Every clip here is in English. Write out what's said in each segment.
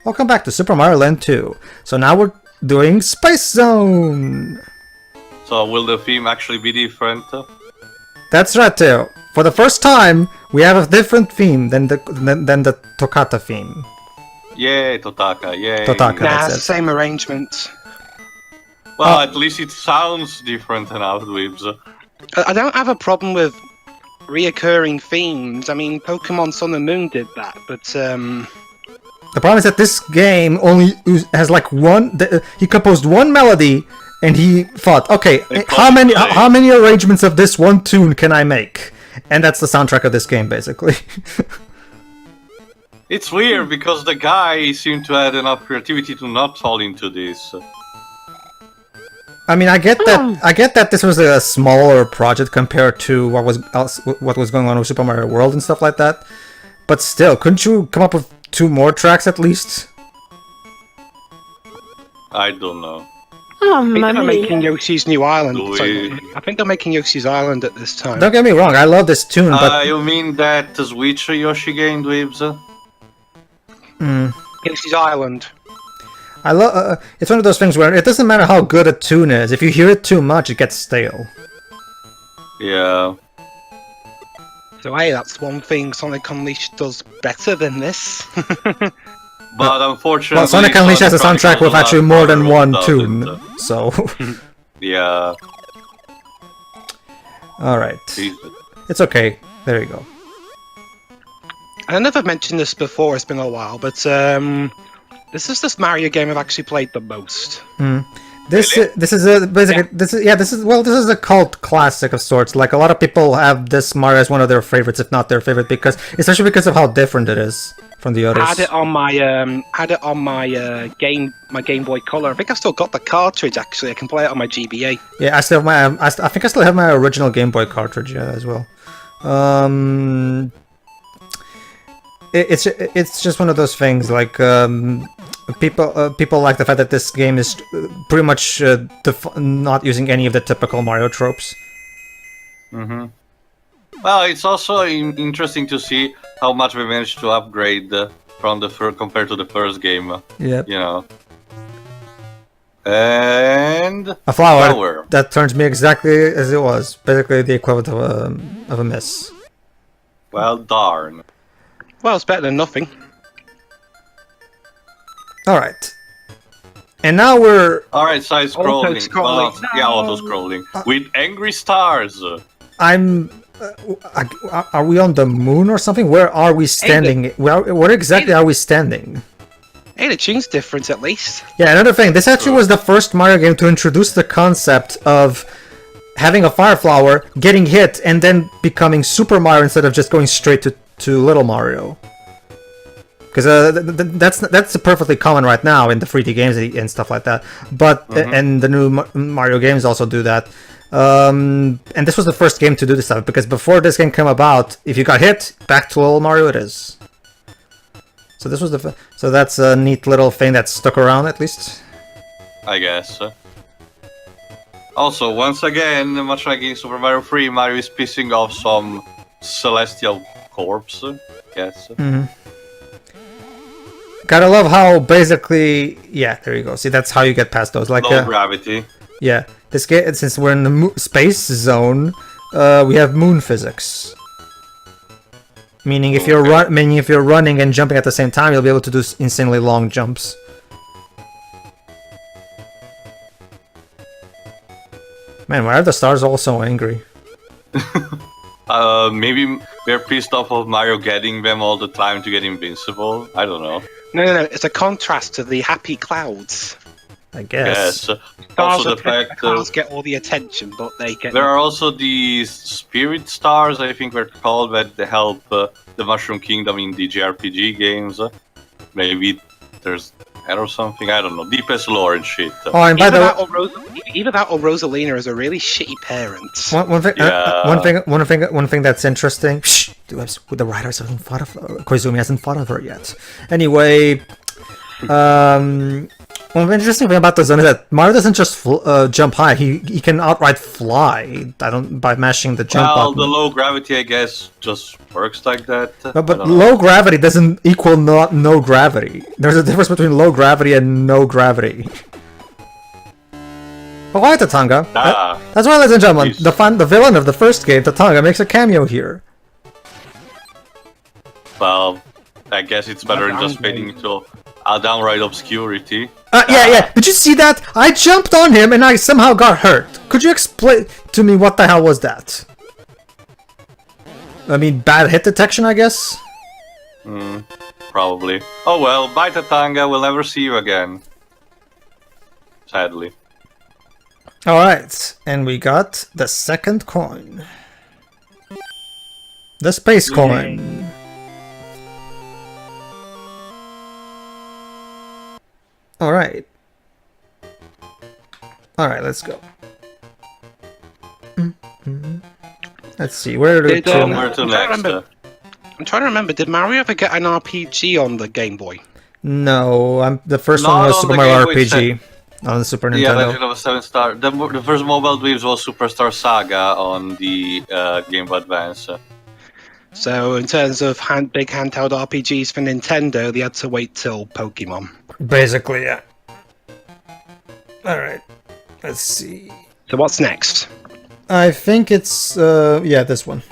Welcome back to Super Mario Land 2. So now we're doing Space Zone! So will the theme actually be different? That's right, Theo. For the first time, we have a different theme than the Toccata theme. Yay, Tatanga, yay. Tatanga, Nah, that's it's the it. same arrangement. Well, at least it sounds different enough, Dweebs. I don't have a problem with reoccurring themes. I mean, Pokemon Sun and Moon did that, but The problem is that this game only has like one... he composed one melody, and he thought, okay, how many arrangements of this one tune can I make? And that's the soundtrack of this game, basically. It's weird because the guy seemed to have enough creativity to not fall into this. I mean, I get that this was a smaller project compared to what was going on with Super Mario World and stuff like that. But still, couldn't you come up with 2 more tracks at least? I don't know. I think they're making Yoshi's New Island. Do Sorry, we- I think they're making Yoshi's Island at this time. Don't get me wrong, I love this tune, but You mean that Switch Yoshi game, Dweebs? Yoshi's Island. I love. It's one of those things where it doesn't matter how good a tune is. If you hear it too much, it gets stale. Yeah. So hey, that's one thing Sonic Unleashed does better than this. But unfortunately... Well, Sonic Unleashed has a soundtrack with actually more than one doesn't. tune, so. Yeah. Alright. It's okay. There you go. I never mentioned this before, it's been a while, but this is this Mario game I've actually played the most. This is a cult classic of sorts. Like, a lot of people have this Mario as one of their favorites, if not their favorite, especially because of how different it is from the others. I had it on my Game Boy Color. I think I still got the cartridge actually. I can play it on my GBA. Yeah, I still have my. I think I still have my original Game Boy cartridge as well. It's just one of those things. Like people like the fact that this game is pretty much not using any of the typical Mario tropes. Well, it's also interesting to see how much we managed to upgrade from the compared to the first game. Yeah. You know. And A flower that turns me exactly as it was, basically the equivalent of a miss. Well, darn. Well, it's better than nothing. All-right. And now we're... Alright, side scrolling. Auto-scrolling. Yeah, auto-scrolling. With angry stars. I'm... are we on the moon or something? Where are we standing? Where exactly are we standing? Hey, the tune's different at least. Yeah, another thing. This actually was the first Mario game to introduce the concept of having a fire flower, getting hit, and then becoming Super Mario instead of just going straight to Little Mario. Because that's perfectly common right now in the 3D games and stuff like that. But and the new Mario games also do that. And this was the first game to do this stuff, because before this game came about, if you got hit, back to Little Mario it is. So this was so that's a neat little thing that stuck around at least. I guess. Also, once again, much like in Super Mario 3, Mario is pissing off some celestial corpse. Yes. Gotta love how basically, yeah, there you go. See, that's how you get past those. Like Low gravity. Yeah, this game, since we're in the space zone, we have moon physics. Meaning, if you're running and jumping at the same time, you'll be able to do insanely long jumps. Man, why are the stars all so angry? Maybe they're pissed off of Mario getting them all the time to get invincible. I don't know. No. It's a contrast to the happy clouds. I guess. Yes. Also, the fact clouds get all the attention, but they get. there are also these spirit stars, I think they're called, that help the Mushroom Kingdom in the JRPG games. Maybe there's that or something. I don't know. Deepest lore and shit. Oh, and by the way, either that or Rosalina is a really shitty parent. One thing that's interesting. Shh, the writers haven't thought of Koizumi hasn't thought of her yet. Anyway, Well, the interesting thing about the zone is that Mario doesn't just jump high; he can outright fly. By mashing the jump Well, button. the low gravity, I guess, just works like that. But low gravity doesn't equal no gravity. There's a difference between low gravity and no gravity. Oh, hi, Tatanga. That's why, ladies and gentlemen, the villain of the first game, Tatanga, makes a cameo here. Well, I guess it's better than just fading into a downright obscurity. Yeah. Did you see that? I jumped on him and I somehow got hurt. Could you explain to me what the hell was that? I mean, bad hit detection, I guess? Probably. Oh well, bye Tatanga, we'll never see you again. Sadly. Alright, and we got the second coin. The space coin. Alright. Alright, let's go. Let's see, where to to next? I'm trying to remember, did Mario ever get an RPG on the Game Boy? No, the first one Not was on Super the Mario Game Boy RPG on the Super Nintendo. Yeah, Legend of a Seven Star. The first mobile dreams was Superstar Saga on the Game Boy Advance. So in terms of big handheld RPGs for Nintendo, they had to wait till Pokemon. Basically, yeah. Alright, let's see. So what's next? I think it's, yeah, this one.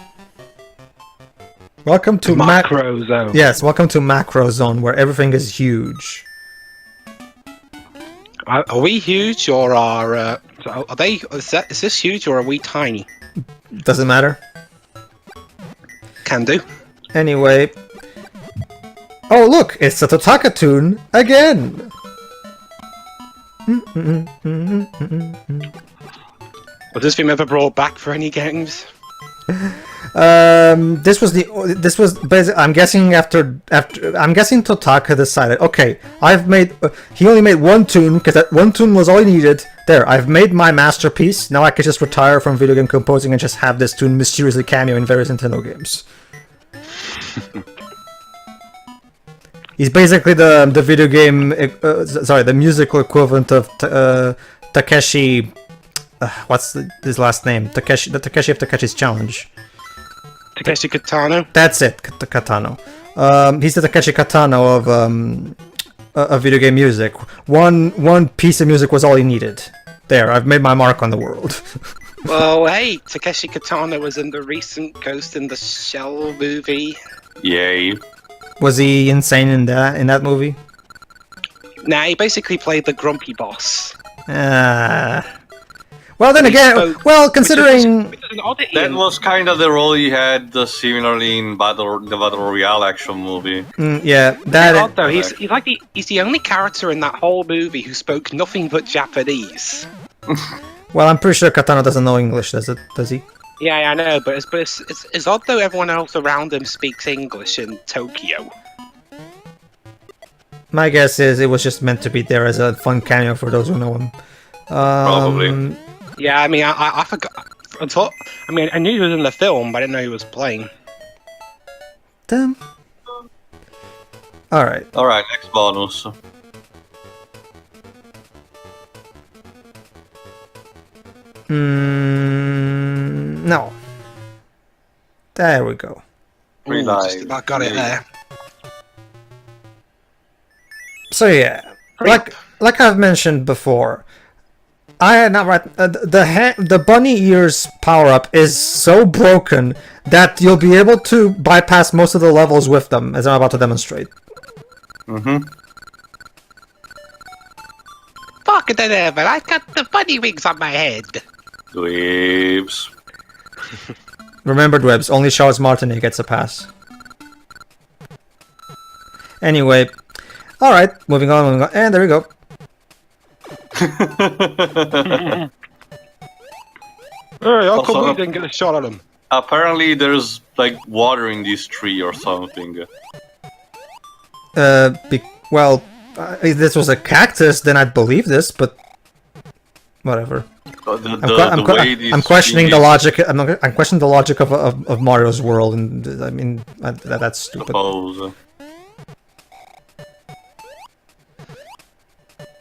Welcome to Macro Zone. Yes, welcome to Macro Zone, where everything is huge. Are we huge, or are they? Is this huge, or are we tiny? Doesn't matter. Can do. Anyway. Oh, look! It's the Tatanga tune again! Was this theme ever brought back for any games? This was basically, I'm guessing I'm guessing Tatanga decided, okay, he only made one tune, because that one tune was all he needed. There, I've made my masterpiece, now I can just retire from video game composing and just have this tune mysteriously cameo in various Nintendo games. He's basically the video game, the musical equivalent of Takeshi, what's his last name? The Takeshi of Takeshi's Challenge. Takeshi Kitano? That's it, Katano. He's the Takeshi Katano of video game music. One piece of music was all he needed. There, I've made my mark on the world. Well, hey, Takeshi Kitano was in the recent Ghost in the Shell movie. Yay. Was he insane in that movie? Nah, he basically played the grumpy boss. Well, then again, considering... That was kind of the role he had similarly in the Battle Royale action movie. Yeah, that... Though. He's the only character in that whole movie who spoke nothing but Japanese. Well, I'm pretty sure Katana doesn't know English, does he? Yeah, I know, but it's odd though everyone else around him speaks English in Tokyo. My guess is it was just meant to be there as a fun cameo for those who know him. Probably. Yeah, I mean, I forgot. I knew he was in the film, but I didn't know he was playing. Damn. Alright. Alright, next bonus. No. There we go. Ooh, just about got it there. So yeah, like I've mentioned before, I had not right. The bunny ears power up is so broken that you'll be able to bypass most of the levels with them, as I'm about to demonstrate. Fuck it, ever! I got the bunny wings on my head. Dweebs. Remember, Dwebs, only Charles Martinet gets a pass. Anyway, alright, moving on, and there we go. Hey, how come we didn't get a shot at him? Apparently there's like water in this tree or something. Well, if this was a cactus, then I'd believe this, but whatever. I'm questioning the logic. I'm questioning the logic of Mario's world, and I mean that's stupid.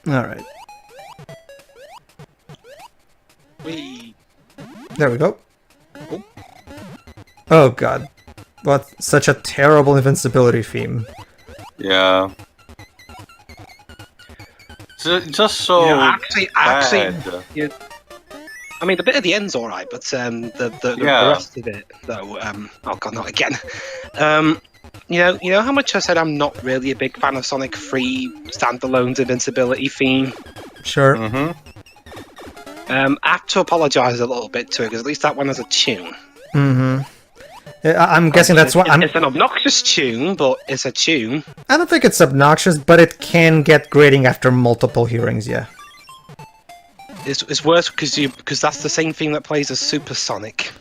Alright. Whee. There we go. Oh. Oh god. What such a terrible invincibility theme. Yeah. It's just so actually, bad. I mean, the bit at the end's all right, but the rest of it, though, oh god, not again. You know how much I said I'm not really a big fan of Sonic 3 standalone's invincibility theme. Sure. Mm-hmm. I have to apologise a little bit to it because at least that one has a tune. Mm-hmm. I'm guessing that's what It's an obnoxious tune, but it's a tune. I don't think it's obnoxious, but it can get grating after multiple hearings. Yeah. It's worse because that's the same thing that plays as Supersonic.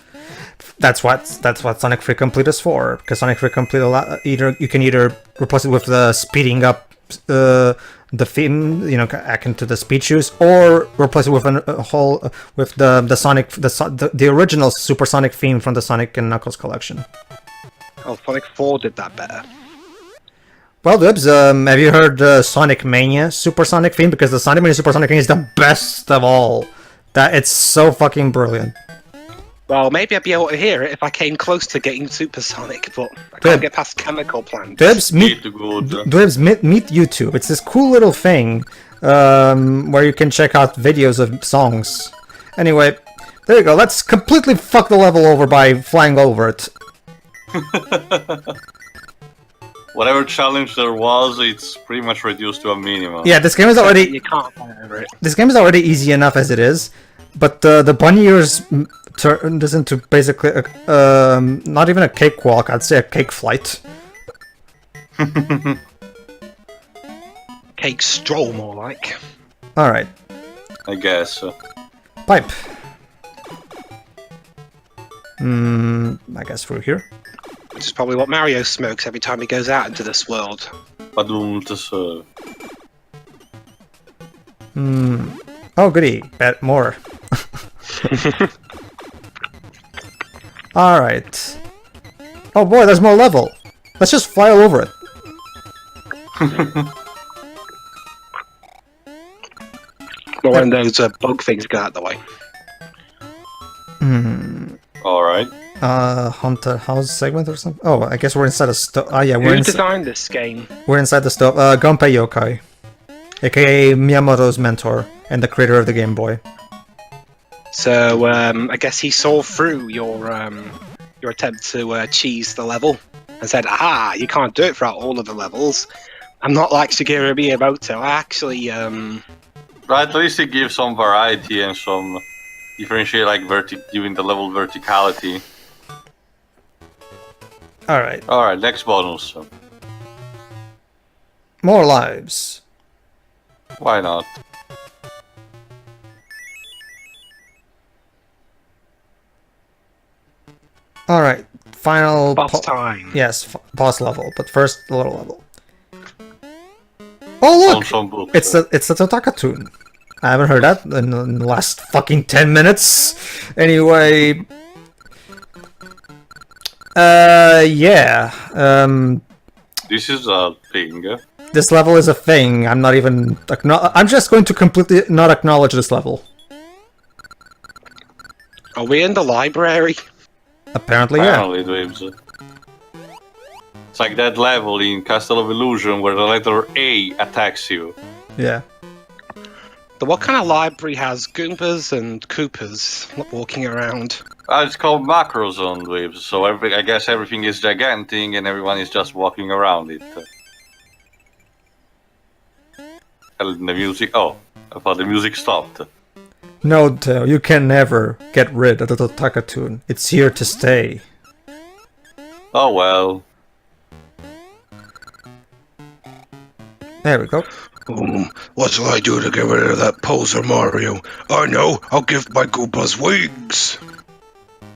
That's what Sonic 3 Complete is for. Because Sonic 3 Complete you can either replace it with the speeding up the theme, you know, akin to the speed shoes, or replace it with the Sonic the original Supersonic theme from the Sonic and Knuckles collection. Oh, Sonic 4 did that better. Well, Dibs, have you heard Sonic Mania Supersonic theme? Because the Sonic Mania Supersonic theme is the best of all. It's so fucking brilliant. Well, maybe I'd be able to hear it if I came close to getting Supersonic, but I can't get past chemical plants. Dibs, meet YouTube. It's this cool little thing where you can check out videos of songs. Anyway, there you go. Let's completely fuck the level over by flying over it. Whatever challenge there was, it's pretty much reduced to a minimum. Yeah, this game is already. You can't fly over it. This game is already easy enough as it is, but the bunny ears turned this into basically not even a cakewalk. I'd say a cake flight. Cake stroll, more like. All right. I guess. Pipe. I guess through here. Which is probably what Mario smokes every time he goes out into this world. Oh, goody. Bet more. Alright. Oh boy, there's more level. Let's just fly all over it. Or when those bug things go out the way. Alright. Haunted house segment or something? Oh, I guess we're inside a stove. Oh yeah, Who designed this game? We're inside the stove. Gunpei Yokai. AKA Miyamoto's mentor and the creator of the Game Boy. So, I guess he saw through your attempt to cheese the level and said, "Aha, you can't do it throughout all of the levels. I'm not like Shigeru Miyamoto. I actually, Right, at least it gives some variety and some differentiate, like giving the level verticality. Alright. Alright, next bonus. More lives. Why not? Alright, final boss time." Yes, boss level, but first the little level. Oh look! It's the Tatanga tune. I haven't heard that in the last fucking 10 minutes. Anyway, yeah. This is a thing. This level is a thing. I'm not even. I'm just going to completely not acknowledge this level. Are we in the library? Apparently, yeah. It's like that level in Castle of Illusion where the letter A attacks you. Yeah. But what kind of library has Goombas and Koopas walking around? It's called Macro Zone Waves, so I guess everything is gigantic and everyone is just walking around it. And the music... Oh, I thought the music stopped. No, Teo, you can never get rid of the Tatanga tune. It's here to stay. Oh well. There we go. What shall I do to get rid of that poser Mario? I know, I'll give my Goombas wings!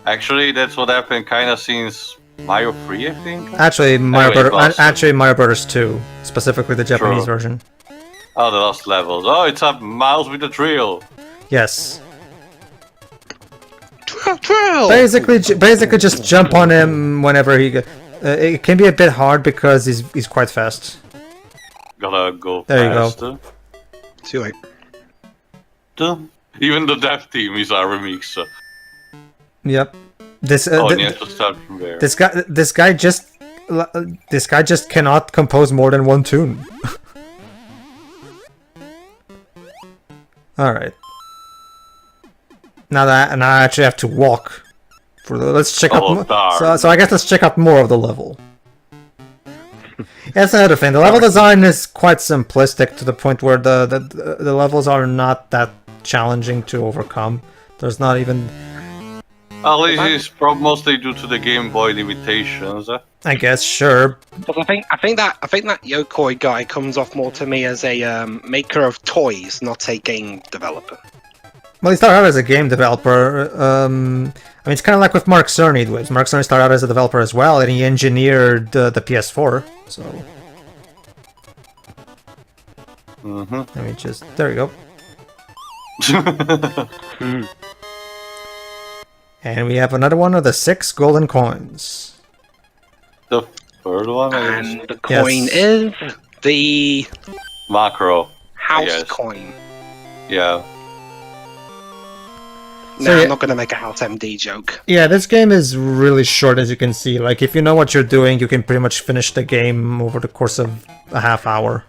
Actually, that's what happened kinda since Mario 3, I think? Actually, Mario Brothers 2. Specifically the Japanese version. Oh, the lost levels. Oh, it's a mouse with a drill! Yes. Drill! Basically just jump on him whenever he... it can be a bit hard because he's quite fast. Gotta go there faster. You go. Too late. Even the dev team is a remix. Yep. This And you have to start from there. this guy just cannot compose more than one tune. All right. Now I actually have to walk. Let's check out. So I guess let's check out more of the level. That's another thing. The level design is quite simplistic to the point where the levels are not that challenging to overcome. There's not even. At least it's mostly due to the Game Boy limitations. I guess, sure. But I think that Yokoi guy comes off more to me as a maker of toys, not a game developer. Well, he started out as a game developer. I mean, it's kind of like with Mark Cerny. Mark Cerny started out as a developer as well, and he engineered the PS4. So, let me just. There we go. And we have another one of the 6 golden coins. The third one, and the coin is the macro house coin. Yeah. No, I'm not going to make a House MD joke. Yeah, this game is really short, as you can see. Like, if you know what you're doing, you can pretty much finish the game over the course of a half hour.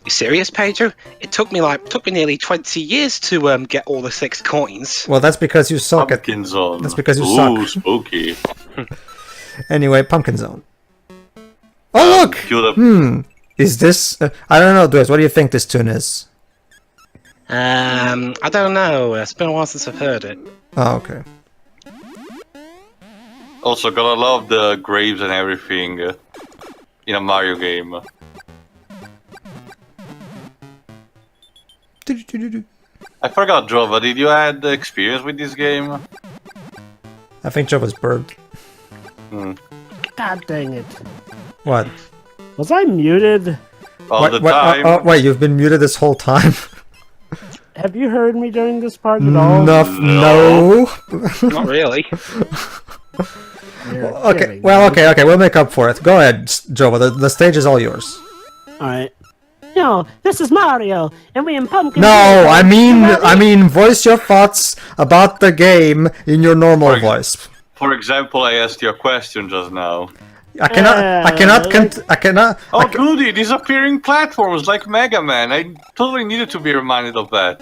You serious, Pedro? It took me nearly 20 years to get all the 6 coins. Well, that's because you suck at... Pumpkin Zone. That's because you suck. Ooh, spooky. Anyway, Pumpkin Zone. Oh, look! Is this... I don't know, Dwayne, what do you think this tune is? I don't know. It's been a while since I've heard it. Oh, okay. Also, gotta love the graves and everything in a Mario game. I forgot, Jova, did you had experience with this game? I think Jova's bird. God dang it. What? Was I muted? All the time. Wait, you've been muted this whole time? Have you heard me during this part at all? No. Not really. Okay, we'll make up for it. Go ahead, Jova, the stage is all yours. Alright. No, this is Mario, and we in Pumpkin. No, I mean, voice your thoughts about the game in your normal voice. For example, I asked you a question just now. I cannot. Oh, Goody, disappearing platforms like Mega Man. I totally needed to be reminded of that.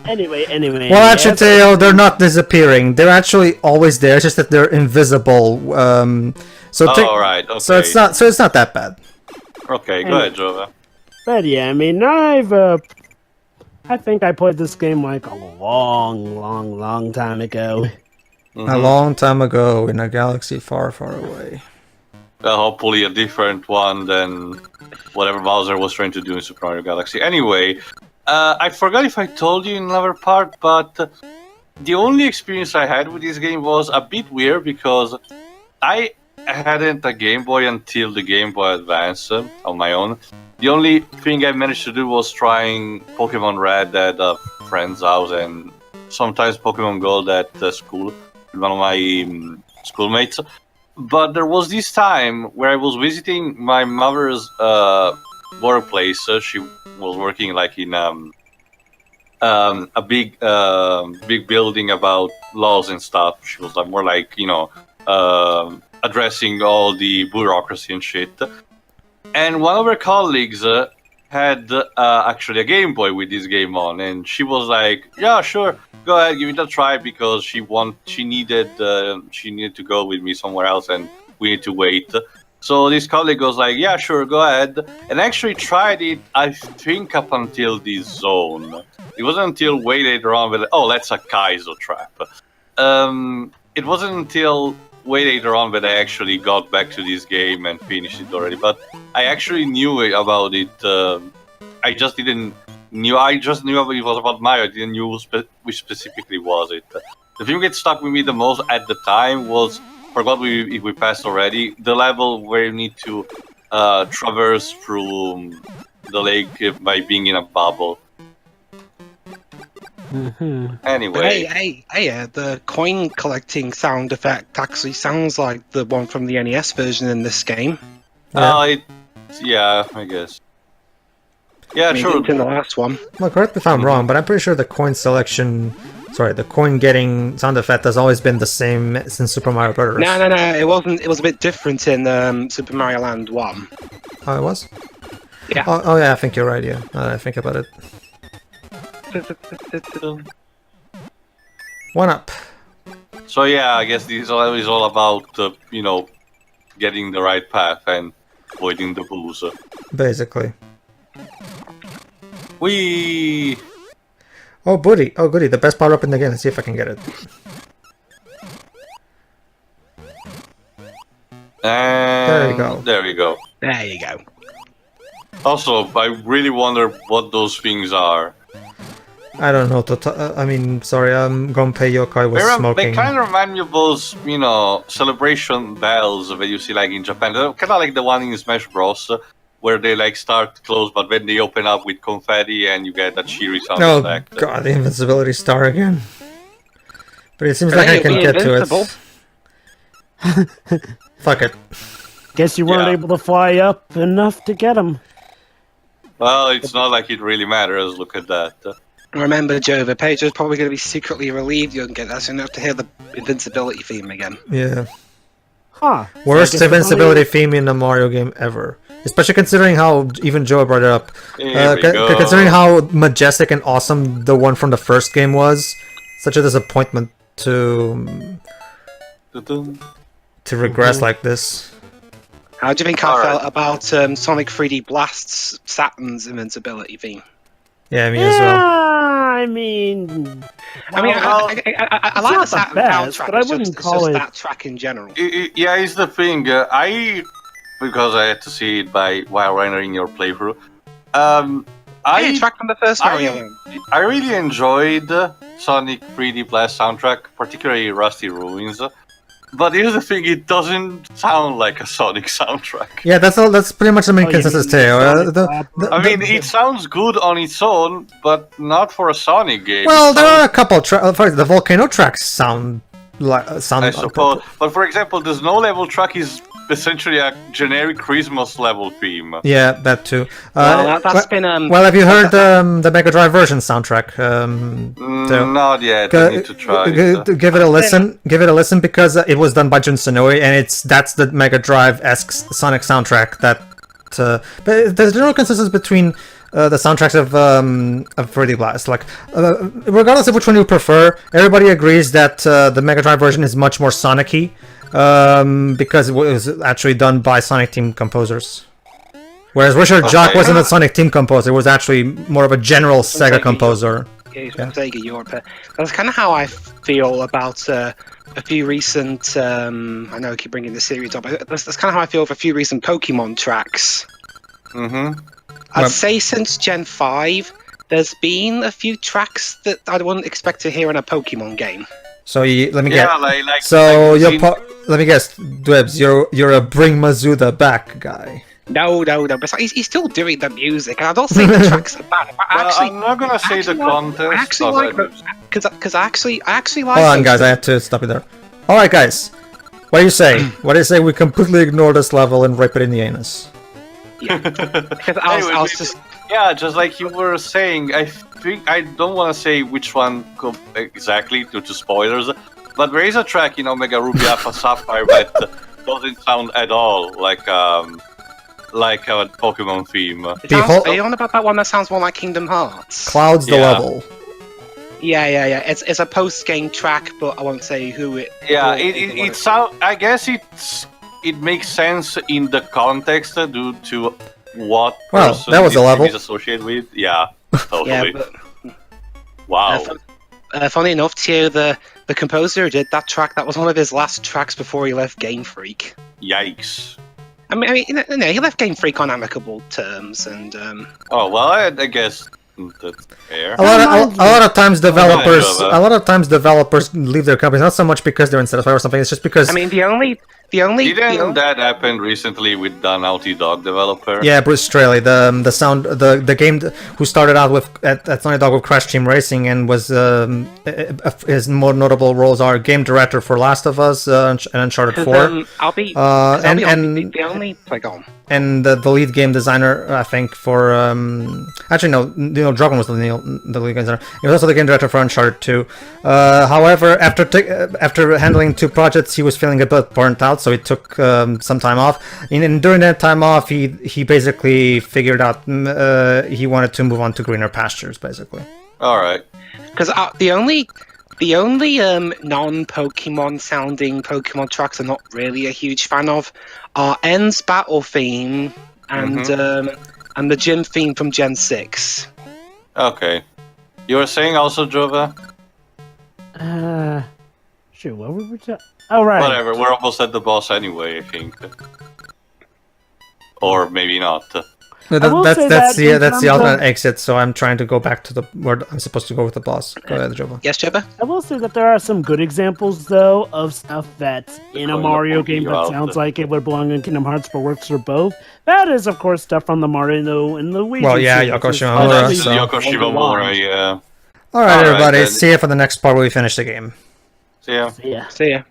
Anyway. Well, actually, Teo, they're not disappearing. They're actually always there. It's just that they're invisible. Right. Okay. So it's not that bad. Okay, go ahead, Jova. But yeah, I mean, I think I played this game like a long time ago. A long time ago in a galaxy far, far away. Well, hopefully a different one than whatever Bowser was trying to do in Super Mario Galaxy. Anyway, I forgot if I told you in another part, but the only experience I had with this game was a bit weird because I hadn't a Game Boy until the Game Boy Advance on my own. The only thing I managed to do was trying Pokemon Red at a friend's house and sometimes Pokemon Gold at school with one of my schoolmates. But there was this time where I was visiting my mother's workplace. She was working like in a big building about laws and stuff. She was like more like, addressing all the bureaucracy and shit. And one of her colleagues had actually a Game Boy with this game on, and she was like, "Yeah, sure, go ahead, give it a try," because she needed to go with me somewhere else, and we need to wait. So this colleague was like, "Yeah, sure, go ahead," and actually tried it. I think up until this zone. It wasn't until way later on that that's a Kaizo trap. It wasn't until way later on that I actually got back to this game and finished it already. But I actually knew about it. I just knew it was about Mario. I didn't know which specifically was it. The thing that stuck with me the most at the time was, forgot if we passed already, the level where you need to traverse through the lake by being in a bubble. Anyway. Hey, the coin collecting sound effect actually sounds like the one from the NES version in this game. Yeah, I guess. Yeah, I mean, sure. it's in the last one. Well, correct me if I'm wrong, but I'm pretty sure the coin selection, sorry, the coin getting sound effect has always been the same since Super Mario Brothers. No, it wasn't. It was a bit different in Super Mario Land 1. Oh, it was? Yeah. Oh yeah, I think you're right, yeah. Now that I think about it. 1 up. So yeah, I guess this is all about, getting the right path and avoiding the bulls. Basically. Whee! Oh, goody, the best power up in the game. Let's see if I can get it. And There you go. There you go. There you go. Also, I really wonder what those things are. I don't know. I mean, sorry, Gunpei Yokai was They smoking. kind of remind me of those, celebration bells that you see like in Japan. They're kind of like the one in Smash Bros. Where they like start closed, but then they open up with confetti and you get a cheery sound Oh effect. god, the invincibility star again. But it seems like I Hey, can be get invincible. to it. Fuck it. Guess you weren't Yeah. able to fly up enough to get him. Well, it's not like it really matters. Look at that. Remember, Joe, the Pedro's probably going to be secretly relieved you don't get that, so you don't have to hear the invincibility theme again. Yeah. Huh. Worst So I guess invincibility theme in a Mario game ever. Especially considering how even Joe brought it up. Here we go. Considering how majestic and awesome the one from the first game was, such a disappointment to Dun-dun. regress like this. How do you think I Alright. felt about Sonic 3D Blast's Saturn's invincibility theme? Yeah, me Yeah, as well. I mean, I mean, Well, I it's like the not the Saturn best, soundtrack. but I it's wouldn't just, call it's it- just that track in general. Yeah, it's the thing. Because I had to see it while rendering your playthrough. Hey, track from the first Mario game. I really enjoyed Sonic 3D Blast soundtrack, particularly Rusty Ruins. But here's the thing: it doesn't sound like a Sonic soundtrack. Yeah, that's pretty much the main Oh, you consensus mean too. Sonic Lab? I mean, it sounds good on its own, but not for a Sonic game. Well, It there sounds- are a couple. The volcano tracks sound like I suppose. But for example, the snow level track is essentially a generic Christmas level theme. Yeah, that too. Well, that's been well, have you heard the Mega Drive version soundtrack? So- Not yet. I need to try it. Give it a listen. Give it a listen because it was done by Jun Sonoe, and that's the Mega Drive-esque Sonic soundtrack. But there's general consensus between the soundtracks of 3D Blast. Like, regardless of which one you prefer, everybody agrees that the Mega Drive version is much more Sonic-y because it was actually done by Sonic Team composers. Whereas Richard Jock wasn't a Sonic Team composer; it was actually more of a general Sega composer. He's from Sega Europe. That's kind of how I feel about a few recent. I know I keep bringing the series up, but that's kind of how I feel with a few recent Pokemon tracks. Mm-hmm. I'd say since Gen 5, there's been a few tracks that I wouldn't expect to hear in a Pokemon game. So let me Yeah, guess. like So like let me guess, Dwebs, you're a Bring Mazuda back guy. No, but he's still doing the music, and I'm not saying the tracks are bad. I'm not gonna say the content. I actually like because I actually like. Hold on, those guys, I have to stop you there. All right, guys, what do you say? What do you say we completely ignore this level and rape it in the anus? Because I was just. Yeah, just like you were saying, I think I don't want to say which one exactly due to spoilers, but there is a track in Omega Ruby Alpha Sapphire that doesn't sound at all like a Pokemon theme. Are you on about that one that sounds more like Kingdom Hearts? Cloud's the level. Yeah. It's a post-game track, but I won't say who it. Yeah, it sound. I guess it makes sense in the context due to what person that was this a level. is associated with. Yeah, totally. Yeah, Wow. funny enough, too, the composer who did that track, that was one of his last tracks before he left Game Freak. Yikes. I mean, he left Game Freak on amicable terms, and Oh well, I guess that's fair. A lot of times developers Yeah. leave their companies not so much because they're unsatisfied or something. It's just because I mean, the only Didn't that happen recently with the Naughty Dog developer? Yeah, Bruce Straley, the game who started out with at Naughty Dog with Crash Team Racing and was his more notable roles are game director for Last of Us and Uncharted 4. The only like on. And the lead game designer, I think, for actually no, Neil Druckmann was the lead game designer. He was also the game director for Uncharted 2. However, after handling 2 projects, he was feeling a bit burnt out, so he took some time off. And during that time off, he basically figured out he wanted to move on to greener pastures, basically. All right. Because the only non-Pokemon sounding Pokemon tracks I'm not really a huge fan of are N's battle theme and the gym theme from Gen 6. Okay. You were saying also, Jova? Shoot, what were we talking? Oh, right. Whatever, we're almost at the boss anyway, I think. Or maybe not. That's the alternate exit, so I'm trying to go back to where I'm supposed to go with the boss. Go ahead, Jova. Yes, Jobba? I will say that there are some good examples, though, of stuff that's in a Mario game that sounds like it would belong in Kingdom Hearts, but works for both. That is, of course, stuff from the Mario and Luigi. Well, yeah, series. Yoko Shimomura. So. Yoko Shimomura, yeah. All right, everybody. See you for the next part where we finish the game. See ya. See ya. See ya.